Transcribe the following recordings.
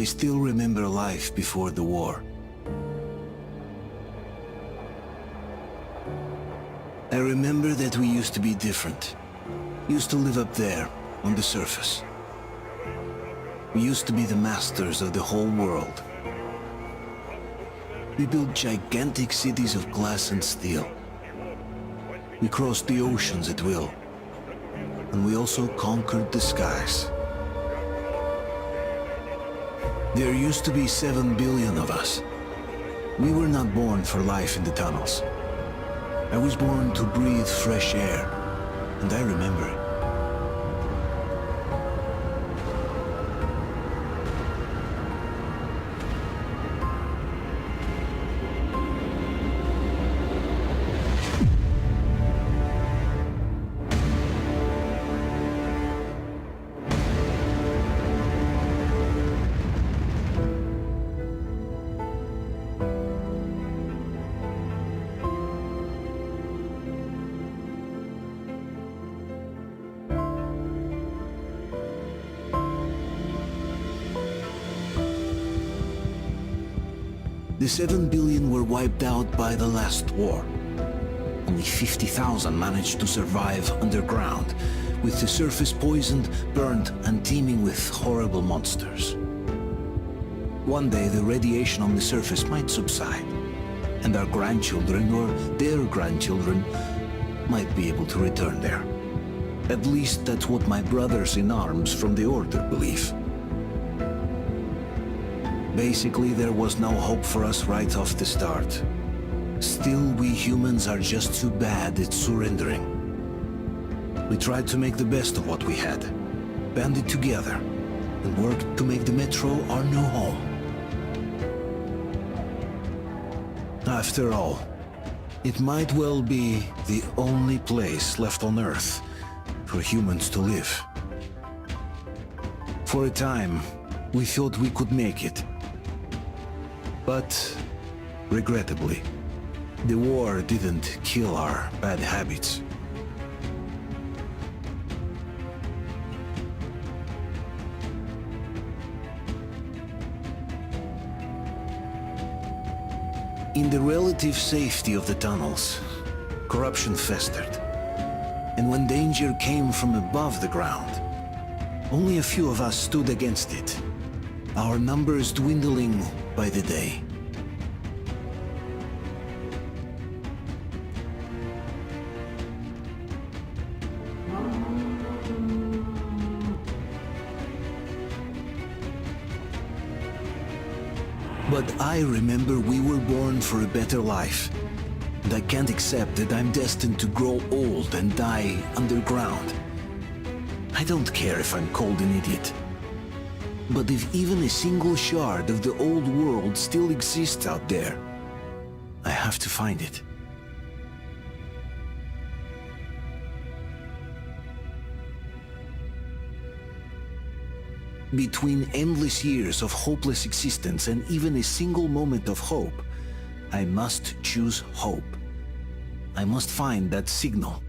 still remember life before the war. I remember that we used to be different. Used to live up there, on the surface. We used to be the masters of the whole world. We built gigantic cities of glass and steel. We crossed the oceans at will. And we also conquered the skies. There used to be 7 billion of us. We were not born for life in the tunnels. I was born to breathe fresh air, and I remember it. The 7 billion were wiped out by the last war. Only 50,000 managed to survive underground, with the surface poisoned, burned, and teeming with horrible monsters. One day the radiation on the surface might subside, and our grandchildren or their grandchildren might be able to return there. At least that's what my brothers in arms from the Order believe. Basically, there was no hope for us right off the start. Still, we humans are just too bad at surrendering. We tried to make the best of what we had, banded together, and worked to make the Metro our new home. After all, it might well be the only place left on Earth for humans to live. For a time, we thought we could make it. But, regrettably, the war didn't kill our bad habits. In the relative safety of the tunnels, corruption festered. And when danger came from above the ground, only a few of us stood against it, our numbers dwindling by the day. But I remember we were born for a better life, and I can't accept that I'm destined to grow old and die underground. I don't care if I'm called an idiot. But if even a single shard of the old world still exists out there, I have to find it. Between endless years of hopeless existence and even a single moment of hope, I must choose hope. I must find that signal.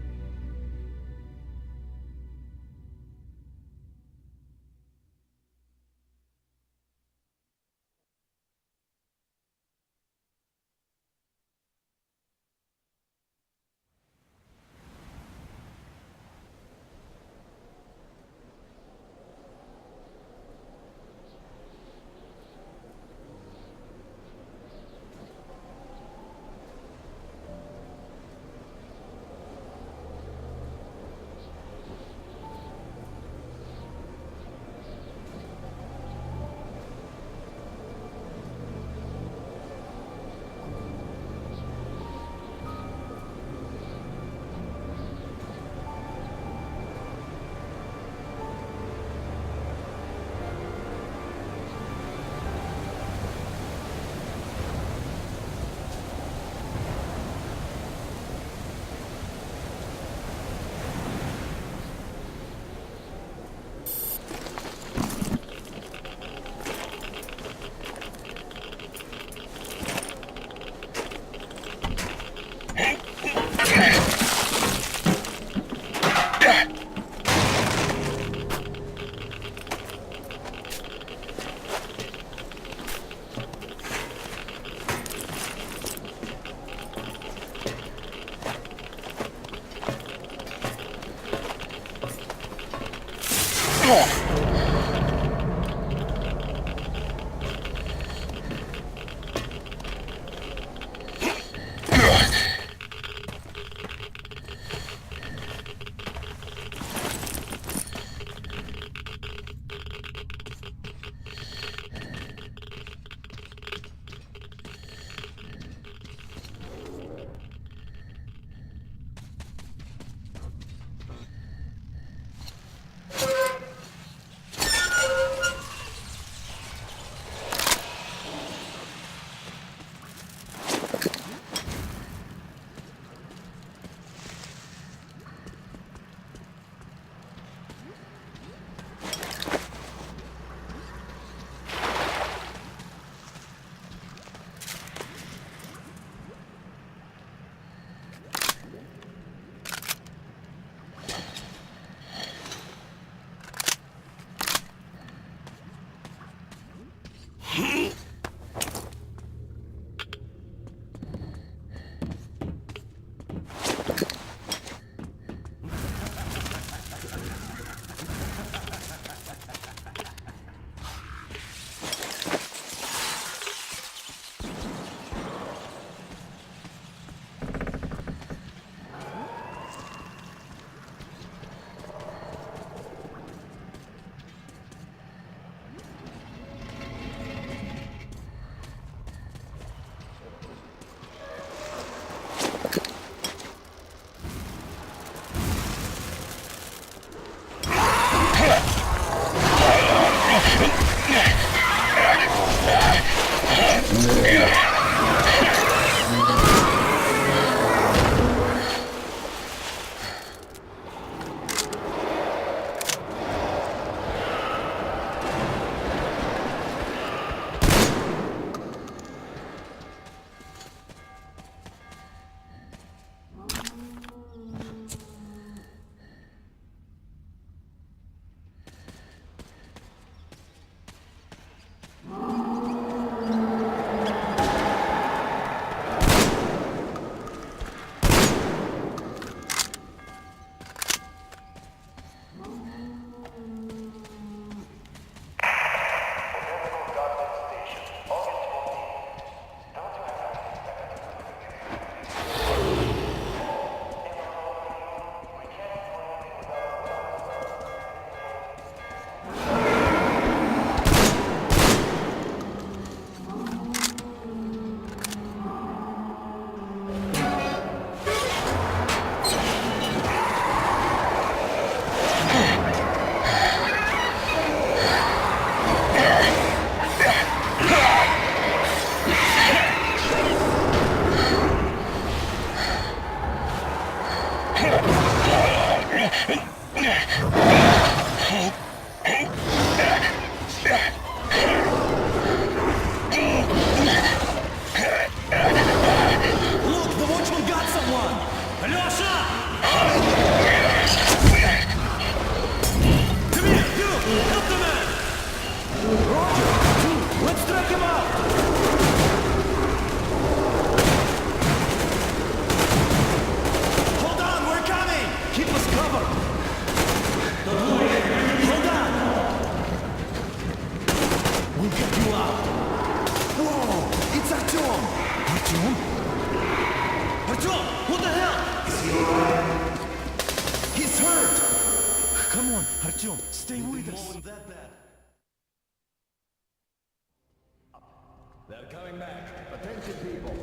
They're coming back. Attention, people.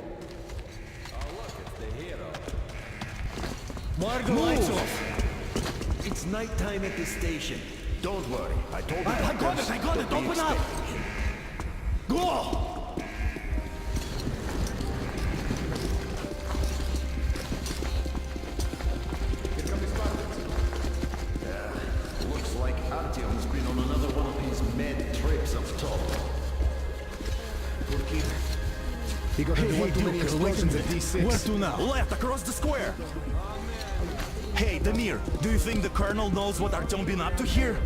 Oh, look, it's the hero. Margo, lights off. It's nighttime at the station. Don't worry. I told you. I got it. Open up. Go! Looks like Artyom's been on another one of his mad trips up top. He got one too many explosions at D6. Where to now? Left, across the square! Hey, Damir, do you think the Colonel knows what Artyom been up to here?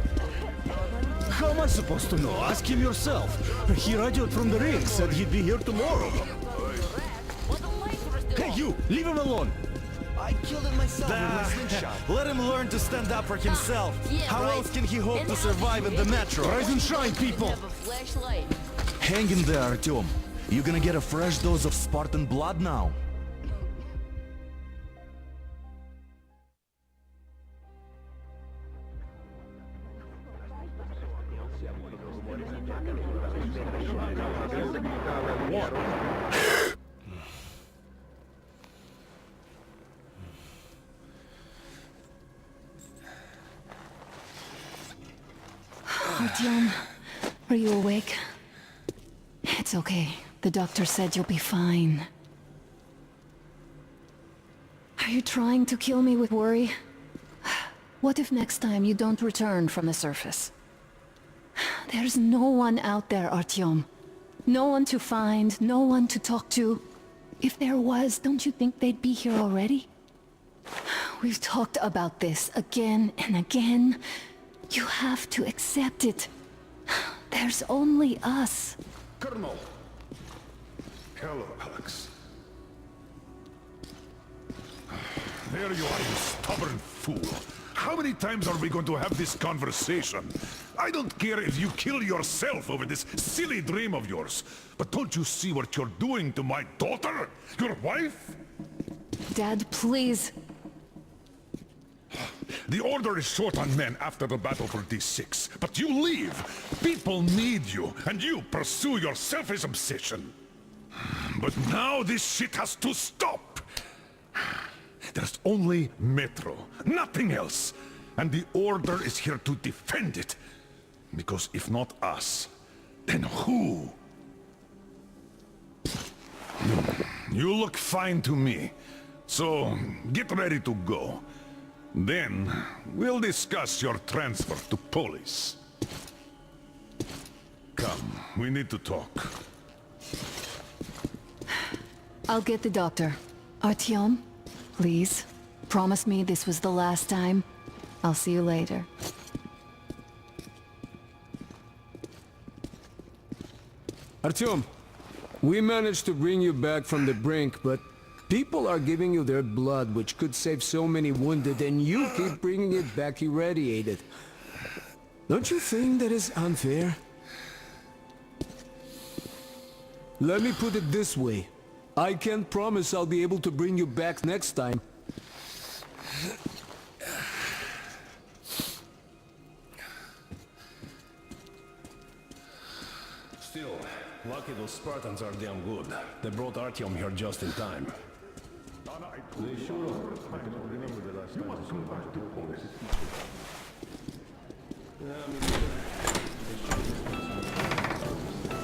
How am I supposed to know? Ask him yourself. He radioed from the rig, said he'd be here tomorrow. Hey, you! Leave him alone! I killed it myself with my slingshot. Let him learn to stand up for himself. Yeah, How right. else can he hope And to how survive did in the you metro? Rise and shine, people! have a flashlight? Hang in there, Artyom. You're gonna get a fresh dose of Spartan blood now. Artyom, are you awake? It's okay. The doctor said you'll be fine. Are you trying to kill me with worry? What if next time you don't return from the surface? There's no one out there, Artyom. No one to find, no one to talk to. If there was, don't you think they'd be here already? We've talked about this again and again. You have to accept it. There's only us. Colonel! Hello, Alex. There you are, you stubborn fool. How many times are we going to have this conversation? I don't care if you kill yourself over this silly dream of yours, but don't you see what you're doing to my daughter? Your wife? Dad, please. The Order is short on men after the battle for D6, but you leave. People need you, and you pursue your selfish obsession. But now this shit has to stop. There's only Metro, nothing else. And the Order is here to defend it. Because if not us, then who? You look fine to me. So, get ready to go. Then, we'll discuss your transfer to police. Come, we need to talk. I'll get the doctor. Artyom, please. Promise me this was the last time. I'll see you later. Artyom, we managed to bring you back from the brink, but people are giving you their blood, which could save so many wounded, and you keep bringing it back irradiated. Don't you think that is unfair? Let me put it this way. I can't promise I'll be able to bring you back next time. Still, lucky those Spartans are damn good. They brought Artyom here just in time. They sure are. I don't remember the last time I saw back to police.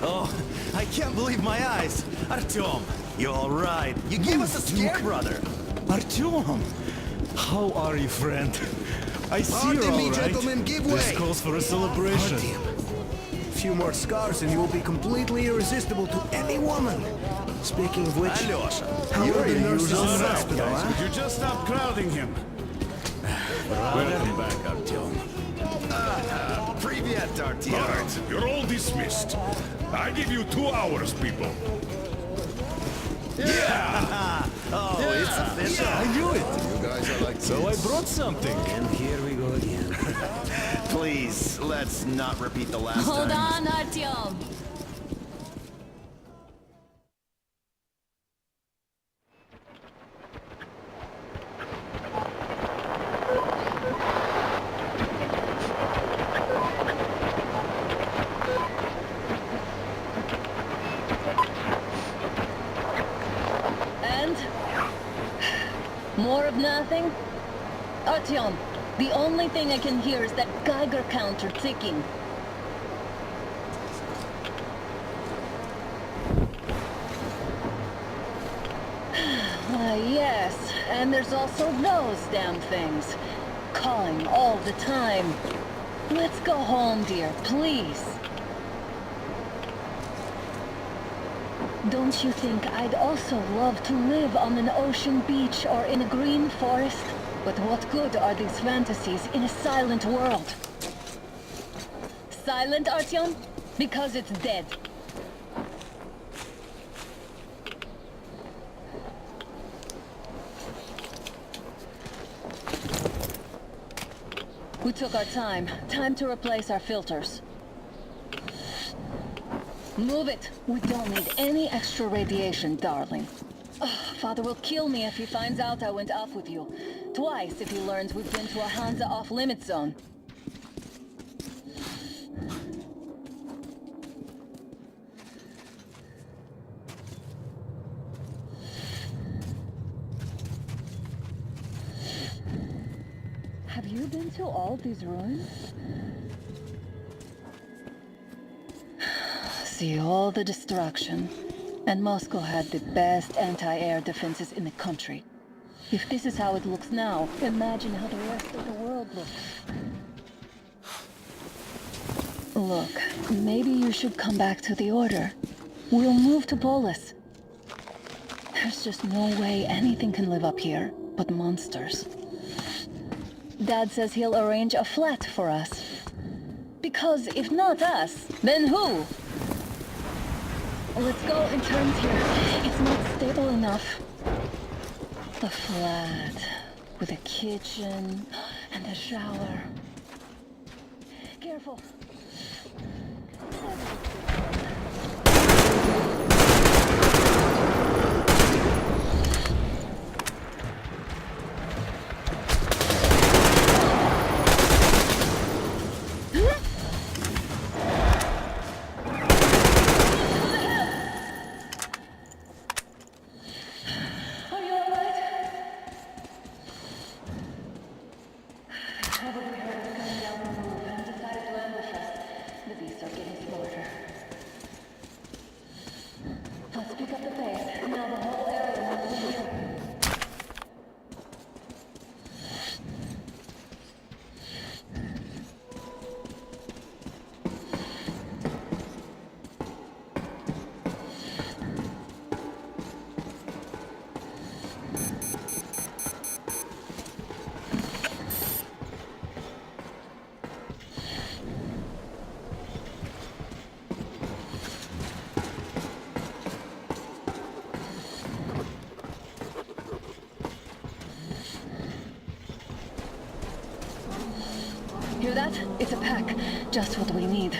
Oh, I can't believe my eyes. Artyom, you all right? You gave us a scare, brother. Artyom! How are you, friend? I see Pardon you're me, all right. gentlemen, give way. This calls for a celebration. A few more scars and you will be completely irresistible to any woman. Speaking of which, Alyosha, how are the nurses in the All right, hospital, guys, huh? would you just stop crowding him? Welcome back, Artyom. Привет, Artyom. All right, you're all dismissed. I give you 2 hours, people. Oh, it's official. I knew it. You guys are like So I brought something. And here we go again. Please, let's not repeat the last Hold time. on, Artyom. And? More of nothing? Artyom, the only thing I can hear is that Geiger counter ticking. Yes, and there's also those damn things. Calling all the time. Let's go home, dear, please. Don't you think I'd also love to live on an ocean beach or in a green forest? But what good are these fantasies in a silent world? Silent, Artyom? Because it's dead. We took our time. Time to replace our filters. Move it. We don't need any extra radiation, darling. Father will kill me if he finds out I went off with you. Twice if he learns we've been to a Hansa off-limit zone. Have you been to all these ruins? See all the destruction. And Moscow had the best anti-air defenses in the country. If this is how it looks now, imagine how the rest of the world looks. Look, maybe you should come back to the Order. We'll move to Polis. There's just no way anything can live up here but monsters. Dad says he'll arrange a flat for us. Because if not us, then who? Let's go in turns here. It's not stable enough. A flat with a kitchen and a shower. Careful. Hear that? It's a pack. Just what we need.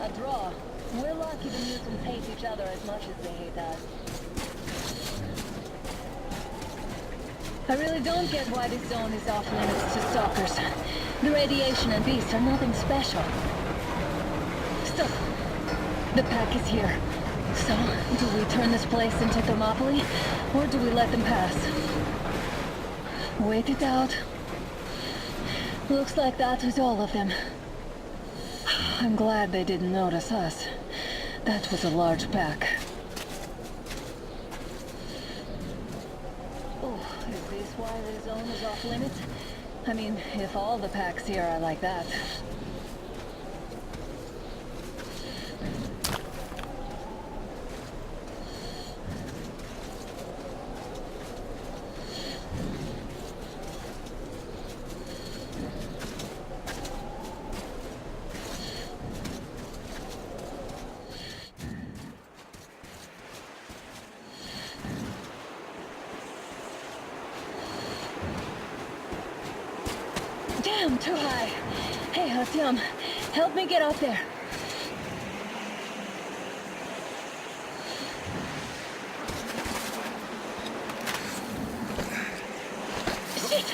A draw. We're lucky the mutants hate each other as much as they hate us. I really don't get why this zone is off limits to stalkers. The radiation and beasts are nothing special. Stop. The pack is here. So, do we turn this place into Thermopylae, or do we let them pass? Wait it out. Looks like that was all of them. I'm glad they didn't notice us. That was a large pack. Oh, is this why the zone is off limits? I mean, if all the packs here are like that. Damn, too high. Hey, Artyom, help me get up there. Shit!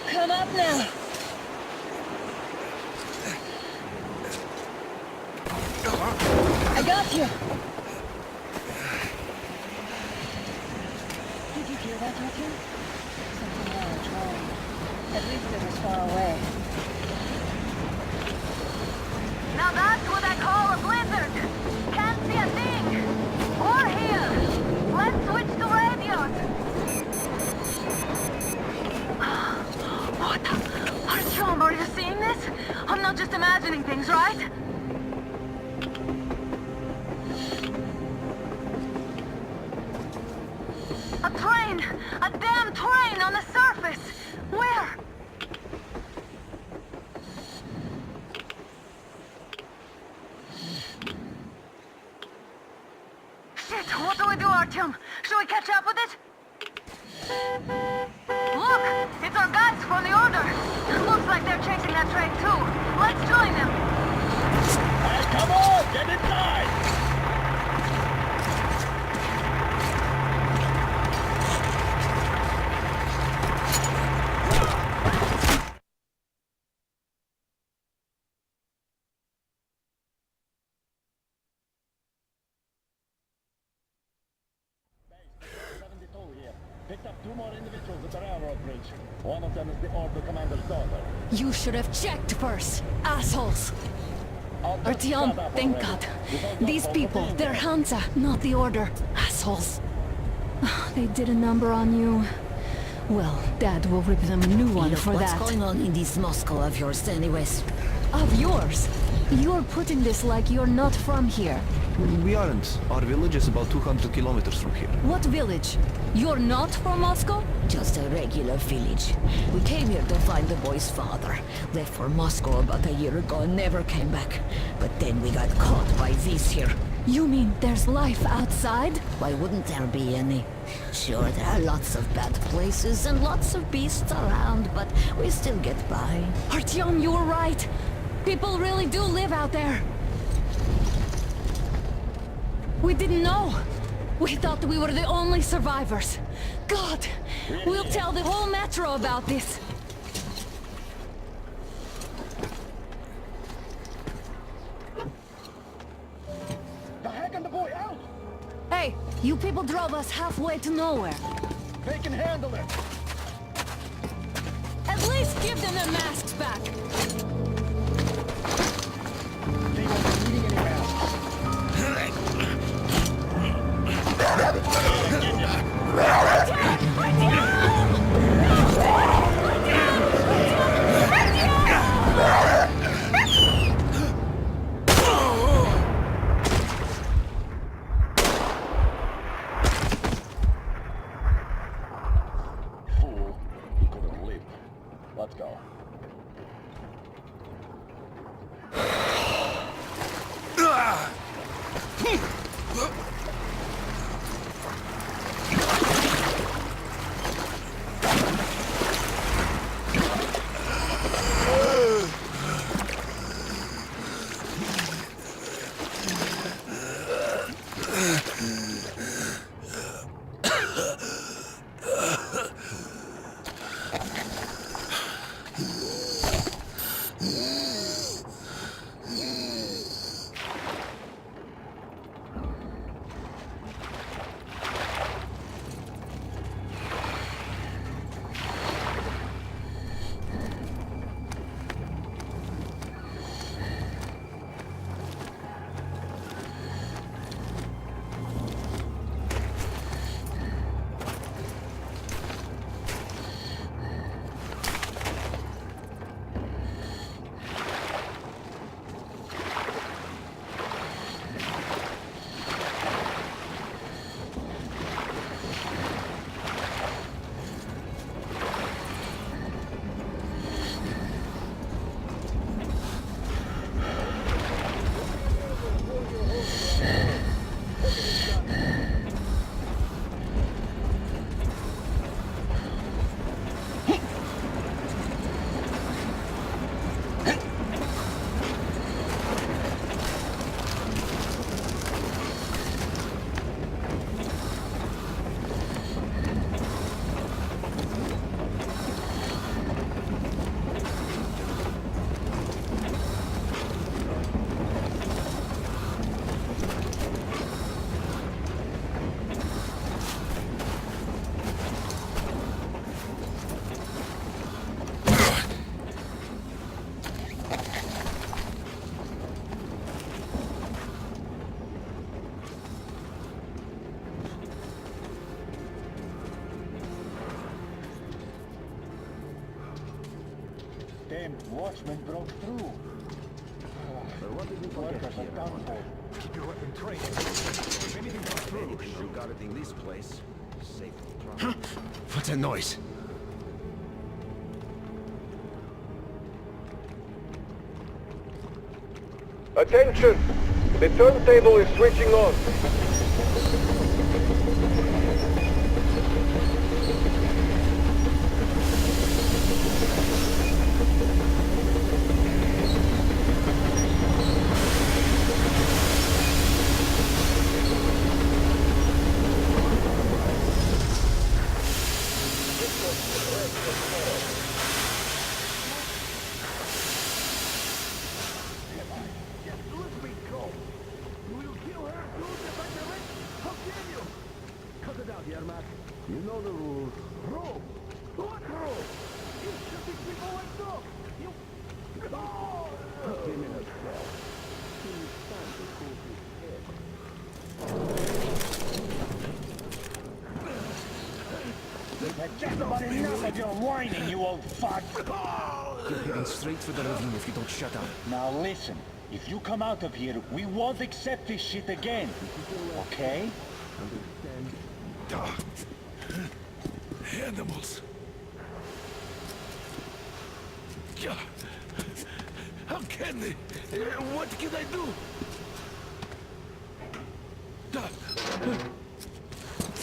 Come up now. I got you. Did you hear that, Artyom? Something large rolling. At least it was far away. Now that's what I call a blizzard. Can't see a thing. Or hear. Let's switch to radios. What the? Artyom, are you seeing this? I'm not just imagining things, right? A train! A damn train on the surface! Where? we do, Artyom? Should we catch up with it? Look! It's our guys from the Order! Looks like they're chasing that train too. Let's join them! Hey, come on! Get inside! Picked up 2 more individuals at the railroad bridge. One of them is the Order commander's daughter. You should have checked first, assholes! Artyom, thank God. These people, they're Hansa, not the Order. Assholes. They did a number on you. Well, Dad will rip them a new one for that. What's going on in this Moscow of yours anyways? Of yours? You're putting this like you're not from here. We aren't. Our village is about 200 kilometers from here. What village? You're not from Moscow? Just a regular village. We came here to find the boy's father. Left for Moscow about a year ago and never came back. But then we got caught by these here. You mean there's life outside? Why wouldn't there be any? Sure, there are lots of bad places and lots of beasts around, but we still get by. Artyom, you were right. People really do live out there. We didn't know. We thought we were the only survivors. God, we'll tell the whole metro about this. The heck and the boy out! Hey, you people drove us halfway to nowhere. They can handle it! At least give them their masks back. They won't be needing any masks. Fool, he couldn't live. Let's go. Watchmen broke through. What did we forget here? Keep your weapon trained. If anything comes through, You got it in this place. Safe. what's that noise? Attention! The turntable is switching on. I've just about enough of your whining, you old fuck! You're heading straight for the ravine if you don't shut up. Now listen, if you come out of here, we won't accept this shit again. Okay? Animals. Yeah. How can they? What can I do?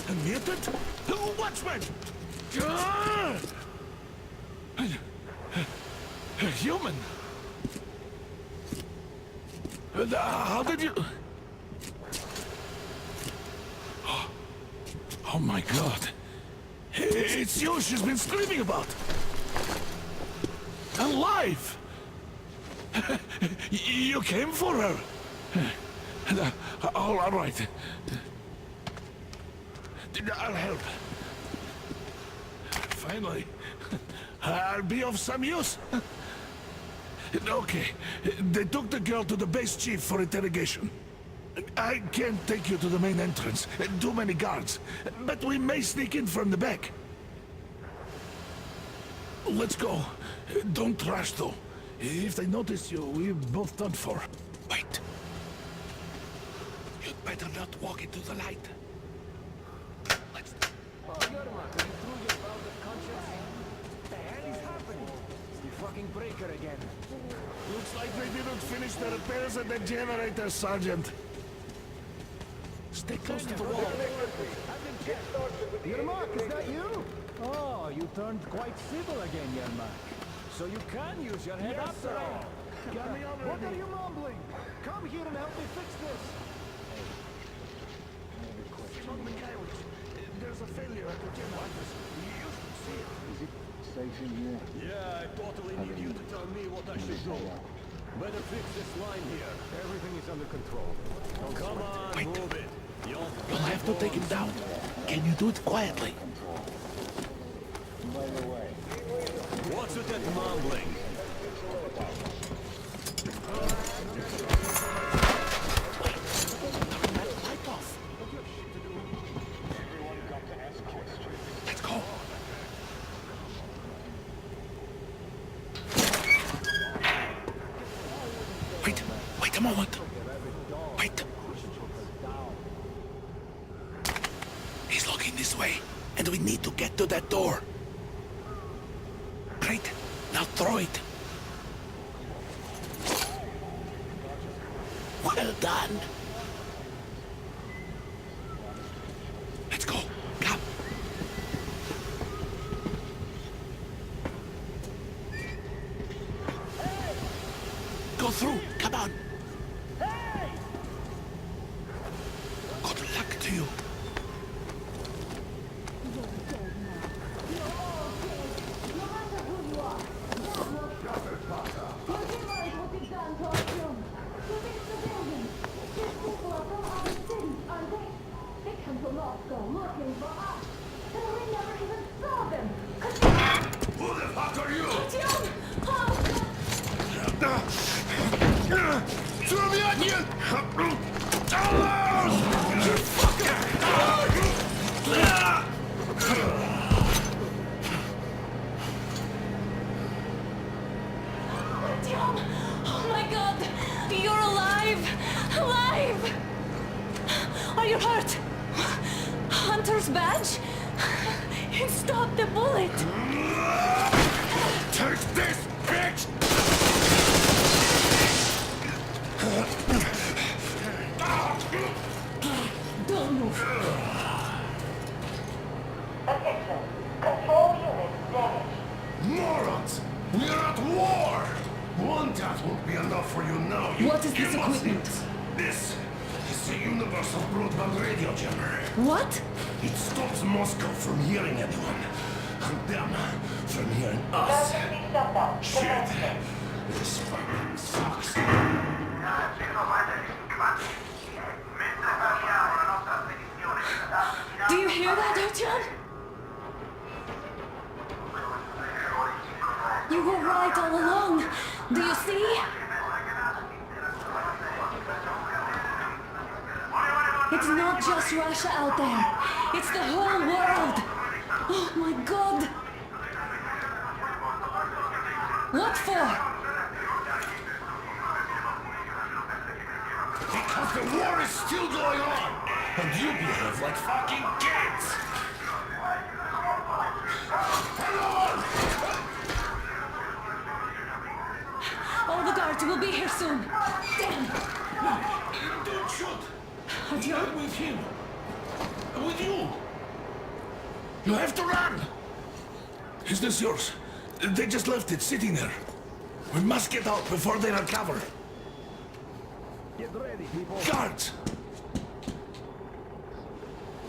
A mutant? Watchman! A human? How did you... Oh my God. It's you she's been screaming about. Alive! You came for her. All right. I'll help. Finally, I'll be of some use. Okay, they took the girl to the base chief for interrogation. I can't take you to the main entrance. Too many guards. But we may sneak in from the back. Let's go. Don't rush, though. If they notice you, we're both done for. Wait. You'd better not walk into the light. Let's... Oh, Yermak, are you through your bout of conscience? What the hell is happening? You fucking breaker again. Looks like they didn't finish the repairs at the generator, Sergeant. Stay close to the wall. Yermak, is that you? Oh, you turned quite civil again, Yermak. So you can use your head after all. What are you mumbling? Come here and help me fix this. There's a failure at the generator. You should see it. Is it safe in here? Yeah, I totally need you to tell me what I should do. Better fix this line here. Everything is under control. Come on, Wait. move it. You'll have to take him down. Can you do it quietly? By the way, What's with that mumbling? Light off. Let's go. Wait a moment. Wait. He's looking this way, and we need to get to that door. Great. Now throw it. Well done. Let's go. Come. Go through. Come on. Good luck to you. Who the fuck are you? Throw me onion! Tom! Oh my God! You're alive! Alive! Are you hurt? Hunter's badge? It stopped the bullet! Take this, bitch! Don't move. Attention. Control unit damaged. Morons! We're at war! One tap won't be enough for you now. You What is this give us equipment? it. This is a universal broadband radio jammer. What? It stops Moscow from hearing anyone. And them from hearing us. Emergency shutdown. Shit! This fucking sucks. Do you hear that, Artyom? You were right all along. Do you see? It's not just Russia out there. It's the whole world. Oh my god! What for? Because the war is still going on, and you behave like fucking kids! All the guards will be here soon. Damn! Don't shoot! Artyom? I'm with him! I'm with you! You have to run! Is this yours? They just left it sitting there. We must get out before they recover. Get ready, people. Guards!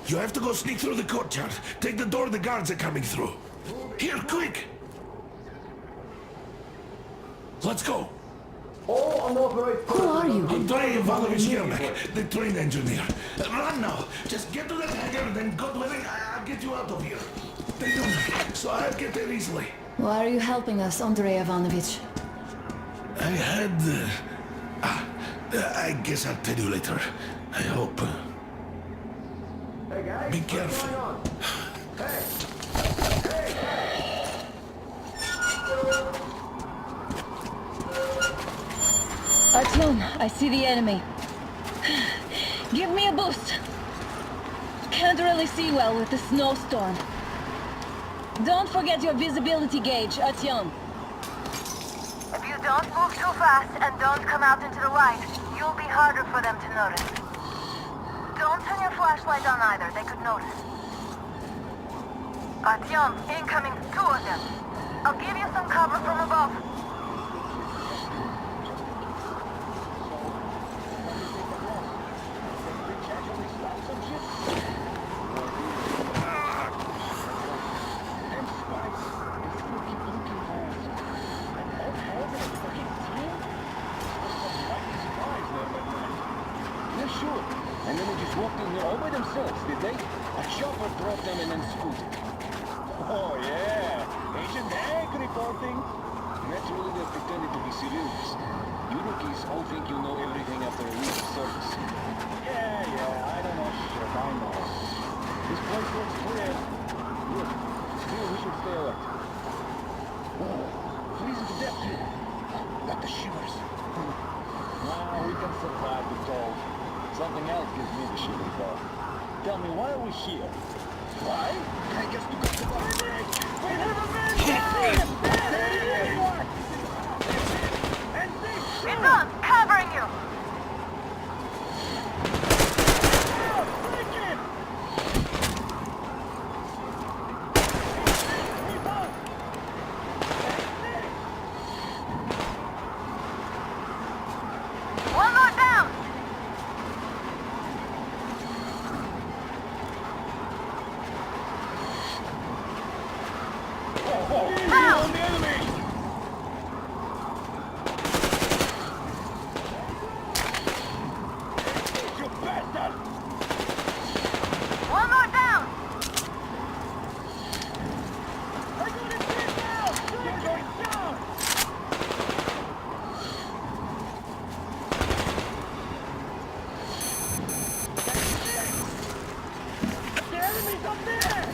You have to go sneak through the courtyard. Take the door the guards are coming through. Here, quick! Let's go! All unauthorized. Who are you? Andrei Ivanovich Yermak, the train engineer. Run now! Just get to that hangar, then God willing, I'll get you out of here. They know me, so I'll get there easily. Why are you helping us, Andrei Ivanovich? I had... I guess I'll tell you later. I hope. Hey guys, Be what's careful. going on? Hey! Artyom, I see the enemy. Give me a boost. Can't really see well with the snowstorm. Don't forget your visibility gauge, Artyom. If you don't move too fast and don't come out into the light, you'll be harder for them to notice. Don't turn your flashlight on either, they could notice. Artyom, incoming, 2 of them. I'll give you some cover from above. And then they just walked in here all by themselves, did they? A chopper dropped them and then scooted. Oh yeah, Agent Hank reporting. Naturally they're pretending to be civilians. You rookies all think you know everything after a week of service. Yeah, I don't know shit, I know. This place looks clear. Look, still we should stay alert. Oh, freezing to death here. Got the shivers. Nah, we can survive the cold. Something else gives me the shivers though. Tell me, why are we here? Why? I guess to go to the village! We have a man! It's on! Covering you! One more down! Down! One more down! The enemy's up there!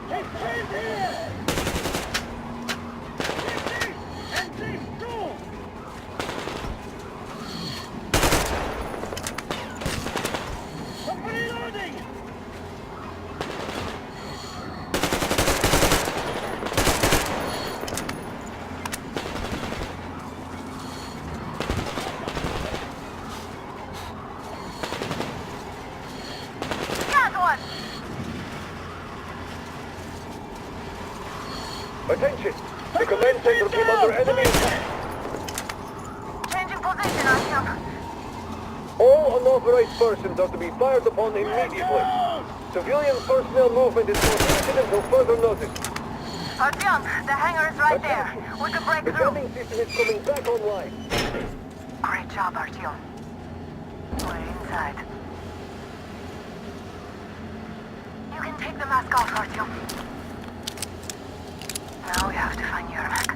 It's in here! And these two! I'm reloading! Got one! Attention! The command center came under enemy attack! Changing position, Artyom. All unauthorized persons are to be fired upon immediately. Civilian personnel movement is prohibited until further notice. Artyom, the hangar is right there. We could break The through. jamming system is coming back online. Great job, Artyom. We're inside. You can take the mask off, Artyom. Now we have to find Yermak.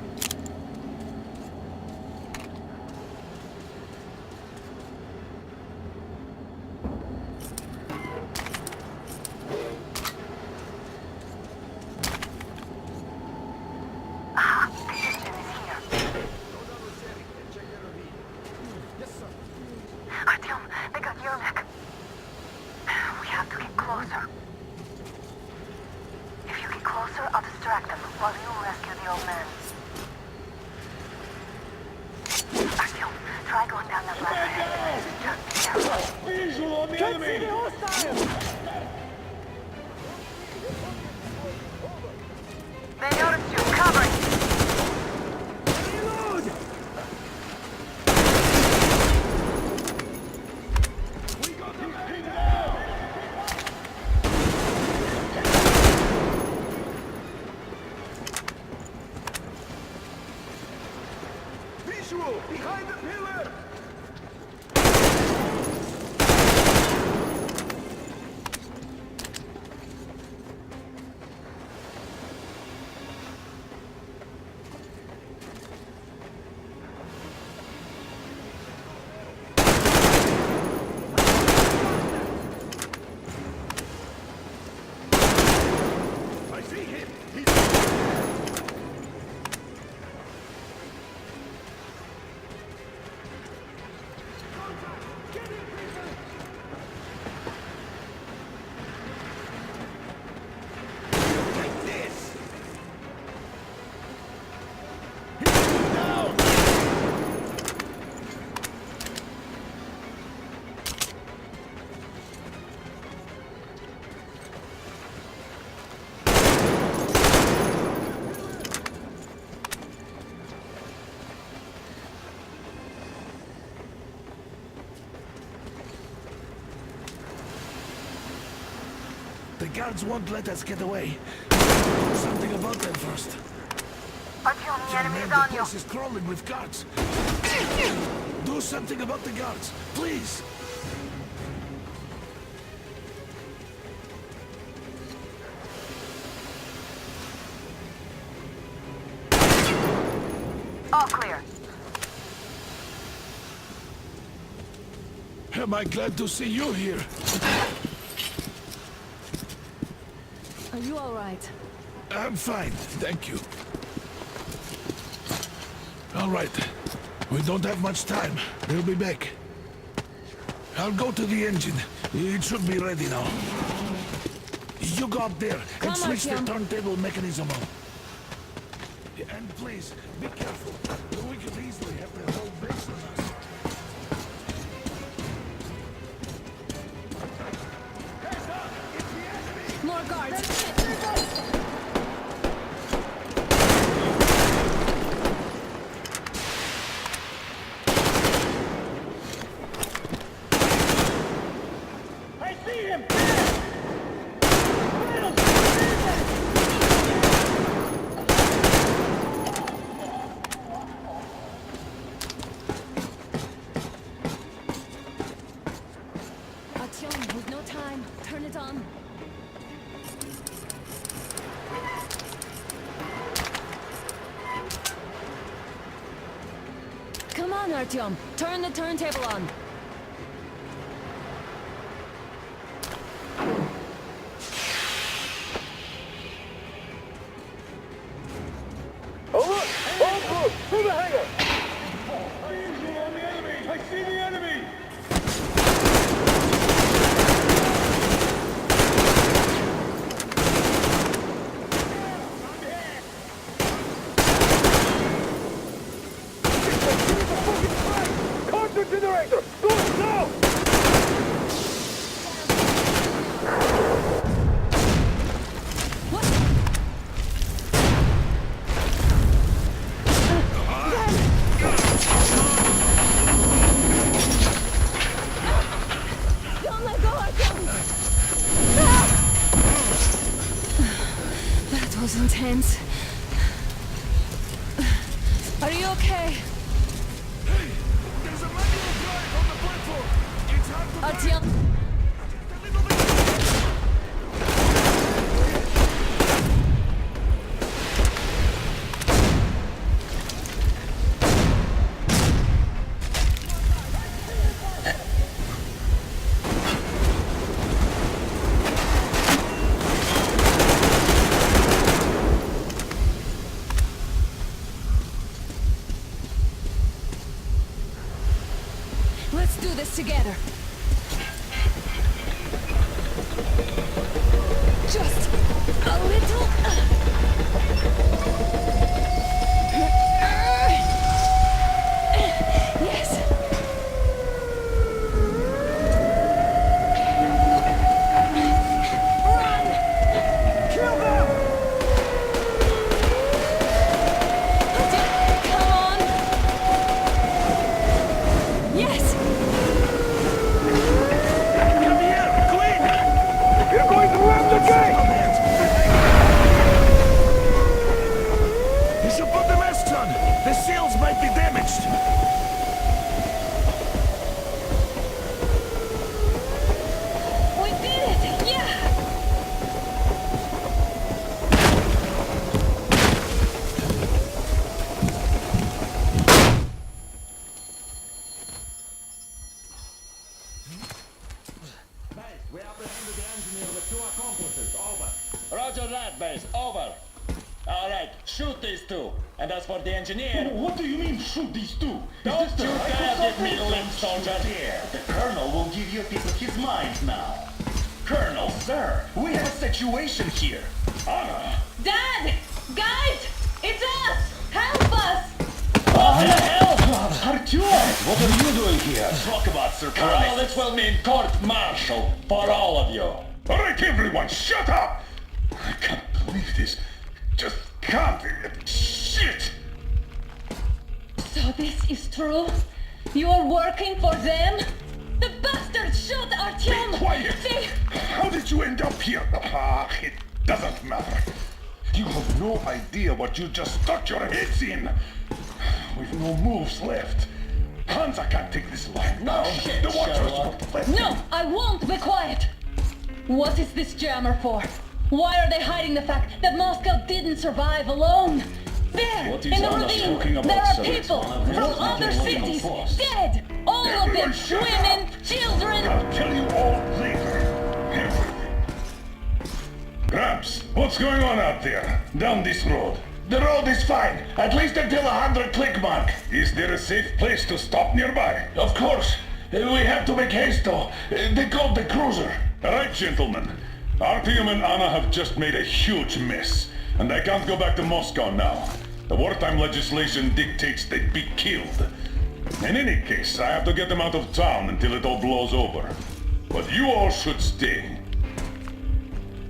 closer, I'll distract them while you rescue the old man. Artyom, try going down that ladder. Just careful. Visual on the enemy! They noticed you. Cover it. Visual! Behind the pillar! I see him! The guards won't let us get away. Do something about them first. Artyom, the enemy's Man, on the you. place is crawling with guards. Do something about the guards, please. All clear. Am I glad to see you here? Are you all right? I'm fine, thank you. All right. We don't have much time. They'll be back. I'll go to the engine. It should be ready now. You go up there and switch the turntable mechanism on. And please, be careful. We could easily have the whole base on us. More guards! I see him! Artyom, with no time. Turn it on. Come on, Artyom. Turn the turntable on. Over! Over! Through the hangar! Visual on the enemy! I see the enemy! Counter generator! Go now! Don't let go, Artyom! That was intense. Are you okay? There's a manual drive on the platform. It's hard to Artyom? Let's do this together. Just a little over. All right, shoot these two. And as for the engineer... What do you mean, shoot these two? Don't you dare give me limbs, soldier. Here, the Colonel will give you a piece of his mind now. Colonel, sir, we have a situation here. Anna! Dad! Guys! It's us! Help us! What the hell? Artyom, what are you doing here? Talk about surprise. Well, this will mean court-martial for all of you. All right, everyone, shut up! I can't believe this. Just can't. Shit! So this is true? You're working for them? The bastards shot Artyom! Be quiet! They... How did you end up here? It doesn't matter. You have no idea what you just stuck your heads in. We've no moves left. Hansa can't take this line now. shit, The Watchers Sherlock. won't let No, him. I won't be quiet! What is this jammer for? Why are they hiding the fact that Moscow didn't survive alone? There, What in is the Anna ravine, talking about, there are sir? people One of them from is other not a cities, force. dead! All of them, Everyone shut women, children! I'll tell you all later. Everything. Gramps, what's going on out there? Down this road? The road is fine, at least until 100 click mark. Is there a safe place to stop nearby? Of course. We have to make haste though. They called the cruiser. All right, gentlemen. Artyom and Anna have just made a huge mess, and they can't go back to Moscow now. The wartime legislation dictates they'd be killed. In any case, I have to get them out of town until it all blows over. But you all should stay.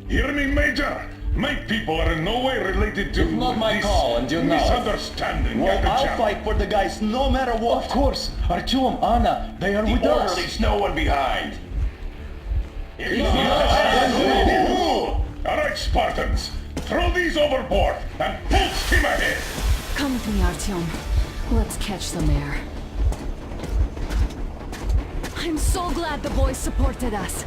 Hear me, Major? My people are in no way related to It's not my this call, and you know it. misunderstanding. Well, Get the I'll jam. fight for the guys no matter what. Of course. Artyom, Anna, they are with us. Leaves no one behind. All right, Spartans. Throw these overboard and full steam ahead. Come with me, Artyom. Let's catch the mayor. I'm so glad the boys supported us.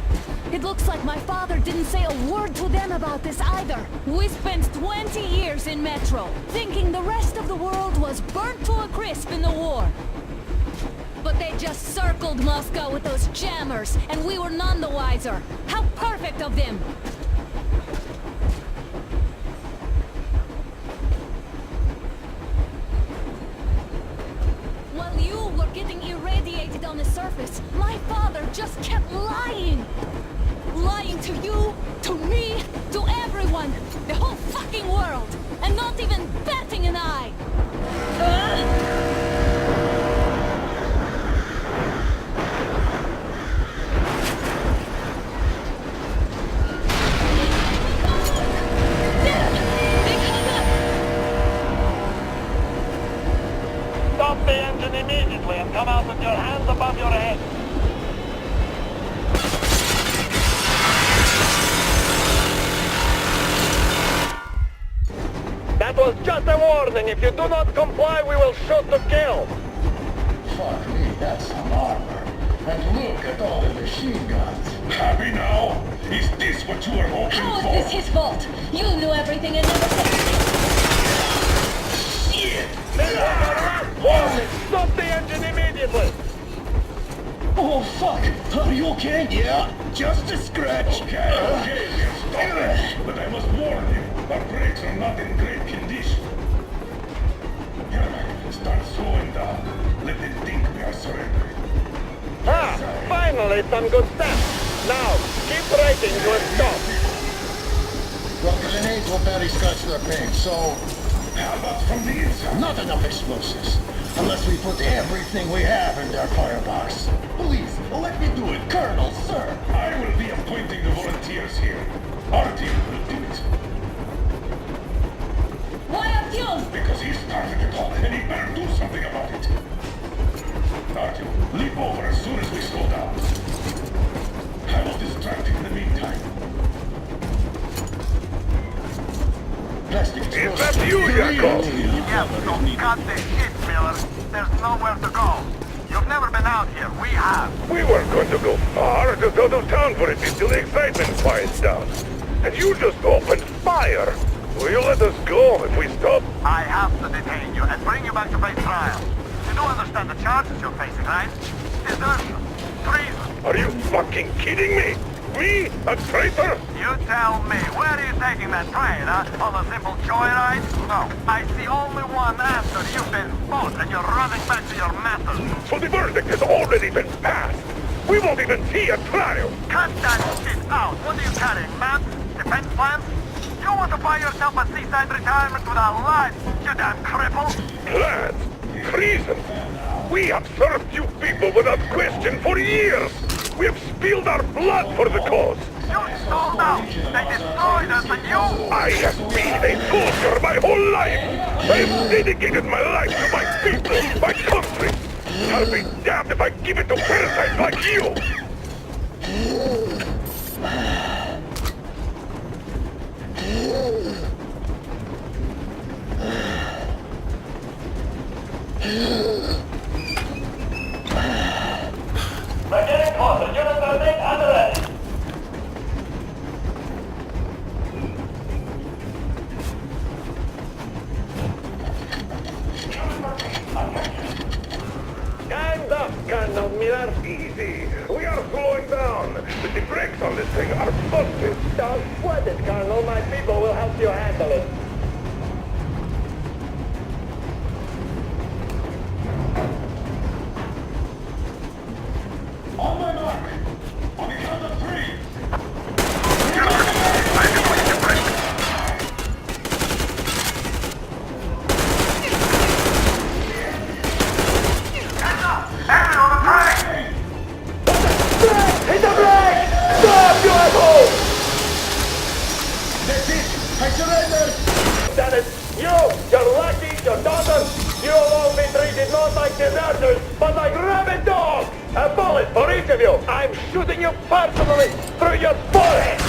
It looks like my father didn't say a word to them about this either. We spent 20 years in Metro, thinking the rest of the world was burnt to a crisp in the war. But they just circled Moscow with those jammers, and we were none the wiser. How perfect of them! While you were getting irradiated on the surface, my father just kept lying! Lying to you, to me, to everyone, the whole fucking world, and not even batting an eye! Stop the engine immediately and come out with your hands above your head. That was just a warning. If you do not comply, we will shoot to kill. Fuck me, that's some armor. And look at all the machine guns. Happy now? Is this what you were hoping How for? is this his fault? You knew everything and never said... Shit! Warning! Stop the engine immediately. Oh, fuck! Are you okay? Yeah, just a scratch. Okay, we'll stop it. But I must warn you, our brakes are not in great condition. Here, start slowing down. Let them think we are surrendering. Ah, finally some good stuff. Now, keep braking to a stop. Well, grenades will barely scratch their paint, so... How about from the inside? Not enough explosives. Unless we put everything we have in their firebox. Please, let me do it, Colonel, sir. I will be appointing the volunteers here. Our team will do it. Why Artyom? Because he started it all, and he better do something about it. Artyom, leap over as soon as we slow down. I will distract him in the meantime. Plastic Is that you, Yakov? Yes, so cut the shit, Miller. There's nowhere to go. You've never been out here. We have. We weren't going to go far, just out of town for a bit till the excitement quiets down. And you just opened fire. Will you let us go if we stop? I have to detain you and bring you back to face trial. You do understand the charges you're facing, right? Desertion, treason. Are you fucking kidding me? Me? A traitor? You tell me, where are you taking that train, huh? On a simple joyride? No, I see only one answer. You've been bought and you're running back to your masters. So the verdict has already been passed. We won't even see a trial. Cut that shit out. What are you carrying, maps? Defense plans? You want to buy yourself a seaside retirement without life, you damn cripple? Plans? Treason? We have served you people without question for years. We have spilled our blood for the cause. You sold out. They destroyed us and you... I have been a soldier my whole life. I have dedicated my life to my people, my country. I'll be damned if I give it to parasites like you. We're getting closer. Units are being under ready. Stand up, Colonel Miller. Easy. We are slowing down. The brakes on this thing are busted. Don't sweat it, Colonel. My people will help you handle it. On my mark. On the count of 3. Everyone on the train! Hit the brake! Stop, you asshole! That's it. Accelerators. That is you, your lucky, your daughter. You will all be treated not like deserters, but like rabid dogs. A bullet for each of you. I'm shooting you personally through your forehead.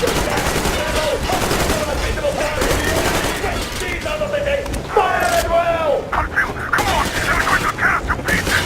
These out of the day. Fire at will! Come on. They're going to tear us to pieces.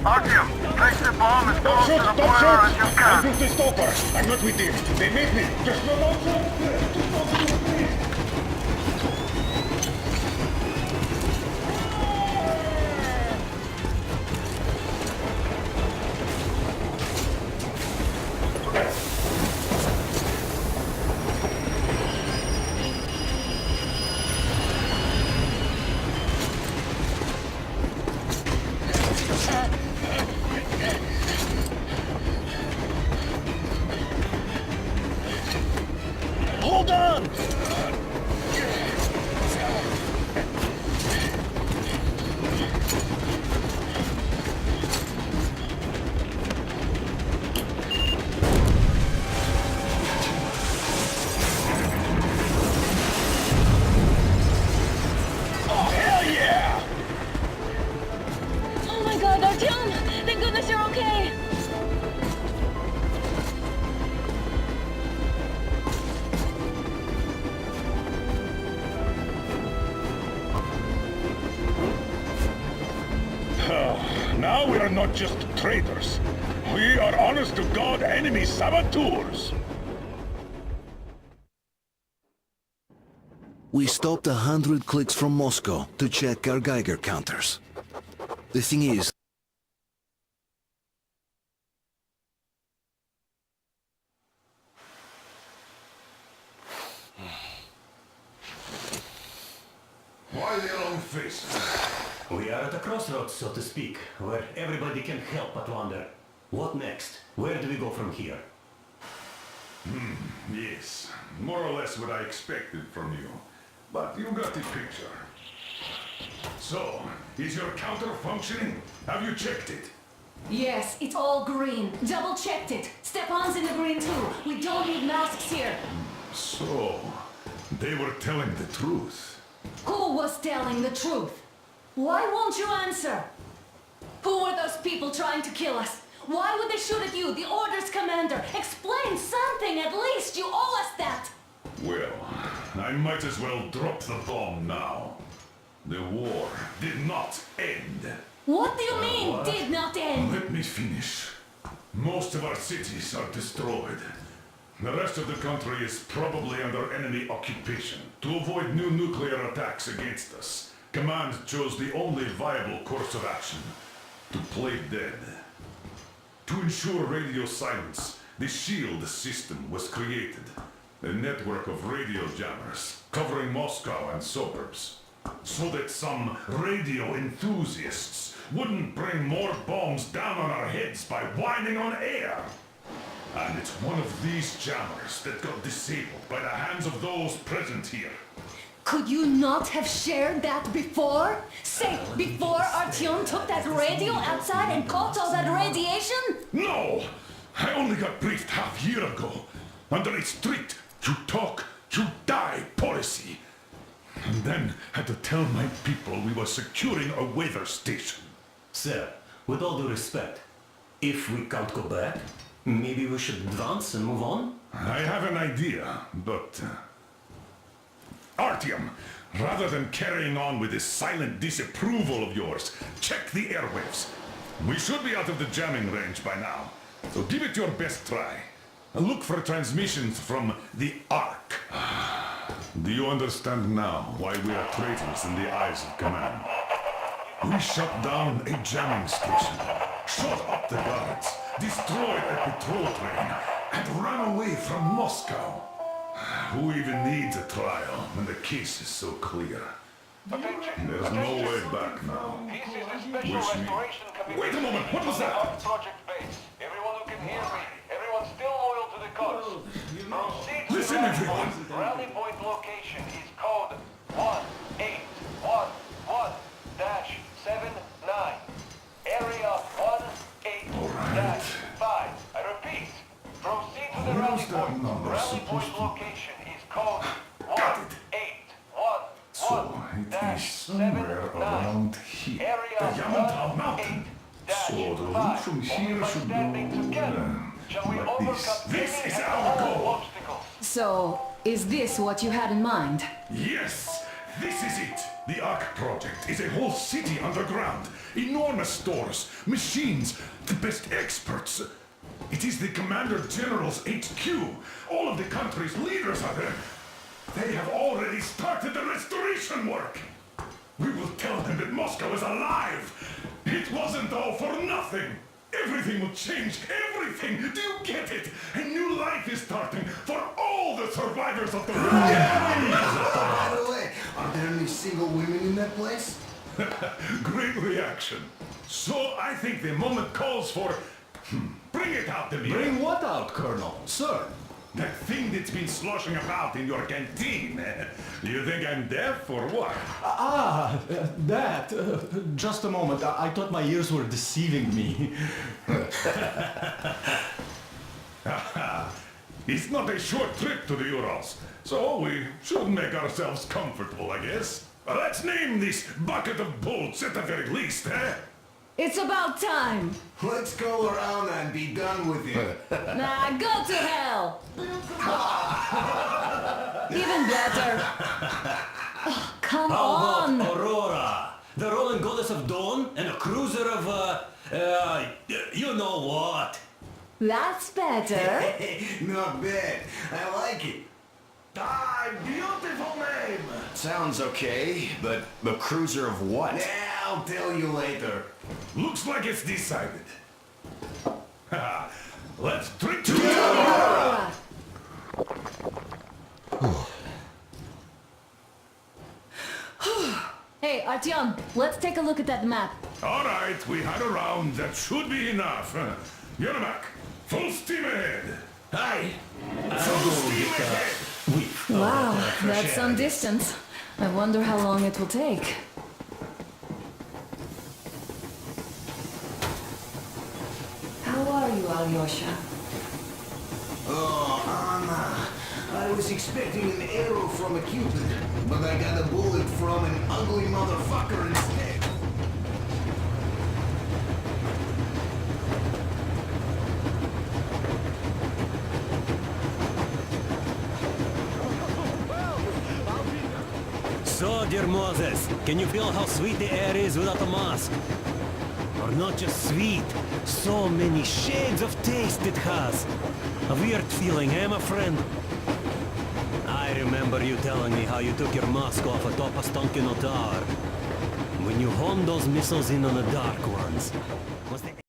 Artyom, place the bomb as close to the border as you can. This is stopper. I'm not with him. They made me. Just not outside. Hold on! Oh my god, Artyom! Thank goodness you're okay! Now we are not just traitors. We are honest-to-God enemy saboteurs. We stopped 100 clicks from Moscow to check our Geiger counters. The thing is, Why the long face? We are at a crossroads, so to speak, where everybody can help but wonder, what next? Where do we go from here? Yes, more or less what I expected from you. But you got the picture. So, is your counter functioning? Have you checked it? Yes, it's all green. Double checked it. Stepan's in the green too. We don't need masks here. So, they were telling the truth. Who was telling the truth? Why won't you answer? Who were those people trying to kill us? Why would they shoot at you, the Order's commander? Explain something at least! You owe us that! Well, I might as well drop the bomb now. The war did not end. What do you mean, did not end? Let me finish. Most of our cities are destroyed. The rest of the country is probably under enemy occupation. To avoid new nuclear attacks against us, Command chose the only viable course of action: to play dead. To ensure radio silence, the SHIELD system was created. A network of radio jammers covering Moscow and suburbs. So that some radio enthusiasts wouldn't bring more bombs down on our heads by whining on air. And it's one of these jammers that got disabled by the hands of those present here. Could you not have shared that before? Say, before Artyom took that radio outside and caught all that radiation? No! I only got briefed half year ago. Under a strict, you talk, you die policy. And then had to tell my people we were securing a weather station. Sir, with all due respect, if we can't go back, maybe we should advance and move on? I have an idea, but... Artyom, rather than carrying on with this silent disapproval of yours, check the airwaves. We should be out of the jamming range by now, so give it your best try. Look for transmissions from the Ark. Do you understand now why we are traitors in the eyes of Command? We shut down a jamming station, shot up the guards, destroyed a patrol train, and ran away from Moscow. Who even needs a trial when the case is so clear? There's no way back now. Wish me... Wait a moment, what was that? Project base. Everyone who can hear me. Everyone still loyal to the cause. Proceed to Listen, everyone. Rally point location is code 1811-79. Area 18-5. I repeat. Proceed to the rally point. Rally point location is code 1811-79. Around here. Area The Yamantau Mountain. So the route from here should go... like this. This is our goal! So, is this what you had in mind? Yes! This is it! The Ark project is a whole city underground. Enormous stores, machines, the best experts. It is the Commander General's HQ. All of the country's leaders are there. They have already started the restoration work. We will tell them that Moscow is alive. It wasn't all for nothing. Everything will change. Everything. Do you get it? A new life is starting for all the survivors of the war. By the way, are there any single women in that place? Great reaction. So I think the moment calls for... Bring it out to me. Bring what out, Colonel? Sir? That thing that's been sloshing about in your canteen. Do you think I'm deaf or what? That. Just a moment. I thought my ears were deceiving me. It's not a short trip to the Urals, so we should make ourselves comfortable, I guess. Let's name this bucket of bolts at the very least, eh? It's about time! Let's go around and be done with it. Nah, go to hell! Even better. Oh, come on! How about Aurora? The rolling goddess of dawn and a cruiser of, you know what? That's better. Not bad. I like it. Ah, beautiful name! Sounds okay, but the cruiser of what? Yeah, I'll tell you later. Looks like it's decided. Let's drink to Aurora! Hey, Artyom, let's take a look at that map. All right, we had a round. That should be enough. Yermak, full steam ahead. Aye. Full steam ahead. Wow, that's some distance. I wonder how long it will take. How are you, Alyosha? Oh, Anna, I I was expecting an arrow from a Cupid, but I got a bullet from an ugly motherfucker instead. So, dear Moses, can you feel how sweet the air is without a mask? Or not just sweet, so many shades of taste it has. A weird feeling, eh, my friend? I remember you telling me how you took your mask off atop a Stonkino tower. When you homed those missiles in on the Dark Ones. Was the